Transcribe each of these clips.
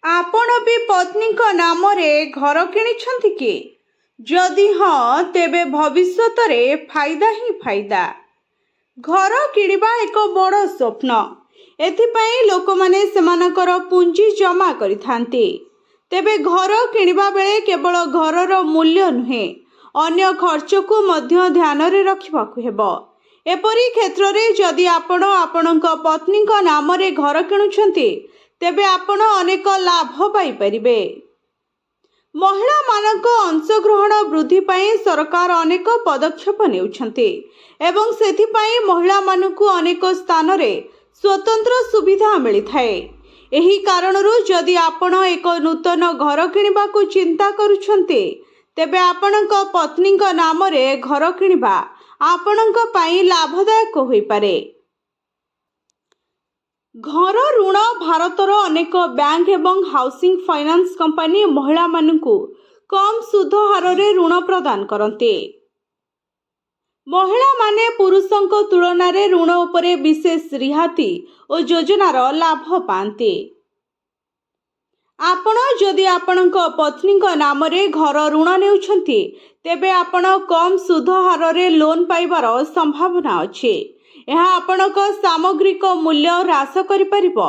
ଆପଣ ବି ପତ୍ନୀଙ୍କ ନାମରେ ଘର କିଣିଛନ୍ତି କି? ଯଦି ହଁ, ତେବେ ଭବିଷ୍ୟତରେ ଫାଇଦା ହିଁ ଫାଇଦା। ଘର କିଣିବା ଏକ ବଡ଼ ସ୍ୱପ୍ନ। ଏଥିପାଇଁ ଲୋକମାନେ ସେମାନଙ୍କର ପୁଞ୍ଜି ଜମା କରିଥାନ୍ତି। ତେବେ ଘର କିଣିବା ବେଳେ କେବଳ ଘରର ମୂଲ୍ୟ ନୁହେଁ, ଅନ୍ୟ ଖର୍ଚ୍ଚକୁ ମଧ୍ୟ ଧ୍ୟାନରେ ରଖିବାକୁ ହେବ। ଏପରି କ୍ଷେତ୍ରରେ ଯଦି ଆପଣ ଆପଣଙ୍କ ପତ୍ନୀଙ୍କ ନାମରେ ଘର କିଣୁଛନ୍ତି, ତେବେ ଆପଣ ଅନେକ ଲାଭ ପାଇପାରିବେ। ମହିଳାମାନଙ୍କ ଅଂଶଗ୍ରହଣ ବୃଦ୍ଧି ପାଇଁ ସରକାର ଅନେକ ପଦକ୍ଷେପ ନେଉଛନ୍ତି ଏବଂ ସେଥିପାଇଁ ମହିଳାମାନଙ୍କୁ ଅନେକ ସ୍ଥାନରେ ସ୍ୱତନ୍ତ୍ର ସୁବିଧା ମିଳିଥାଏ। ଏହି କାରଣରୁ ଯଦି ଆପଣ ଏକ ନୂତନ ଘର କିଣିବାକୁ ଚିନ୍ତା କରୁଛନ୍ତି, ତେବେ ଆପଣଙ୍କ ପତ୍ନୀଙ୍କ ନାମରେ ଘର କିଣିବା ଆପଣଙ୍କ ପାଇଁ ଲାଭଦାୟକ ହୋଇପାରେ। ଘର ଋଣ ଭାରତର ଅନେକ ବ୍ୟାଙ୍କ ଏବଂ ହାଉସିଂ ଫାଇନାନ୍ସ କମ୍ପାନୀ ମହିଳାମାନଙ୍କୁ କମ୍ ସୁଧ ହାରରେ ଋଣ ପ୍ରଦାନ କରନ୍ତି। ମହିଳାମାନେ ପୁରୁଷଙ୍କ ତୁଳନାରେ ଋଣ ଉପରେ ବିଶେଷ ରିହାତି ଓ ଯୋଜନାର ଲାଭ ପାଆନ୍ତି। ଆପଣ ଯଦି ଆପଣଙ୍କ ପତ୍ନୀଙ୍କ ନାମରେ ଘର ଋଣ ନେଉଛନ୍ତି, ତେବେ ଆପଣ କମ୍ ସୁଧ ହାରରେ ଲୋନ୍ ପାଇବାର ସମ୍ଭାବନା ଅଛି। ଏହା ଆପଣଙ୍କ ସାମଗ୍ରିକ ମୂଲ୍ୟ ହ୍ରାସ କରିପାରିବ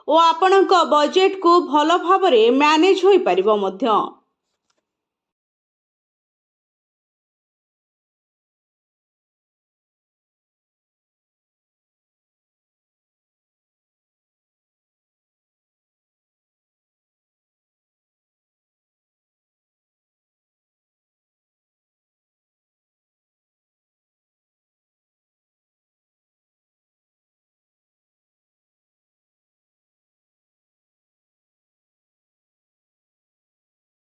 ଓ ଆପଣଙ୍କ ବଜେଟକୁ ଭଲ ଭାବରେ ମ୍ୟାନେଜ୍ ହୋଇପାରିବ ମଧ୍ୟ।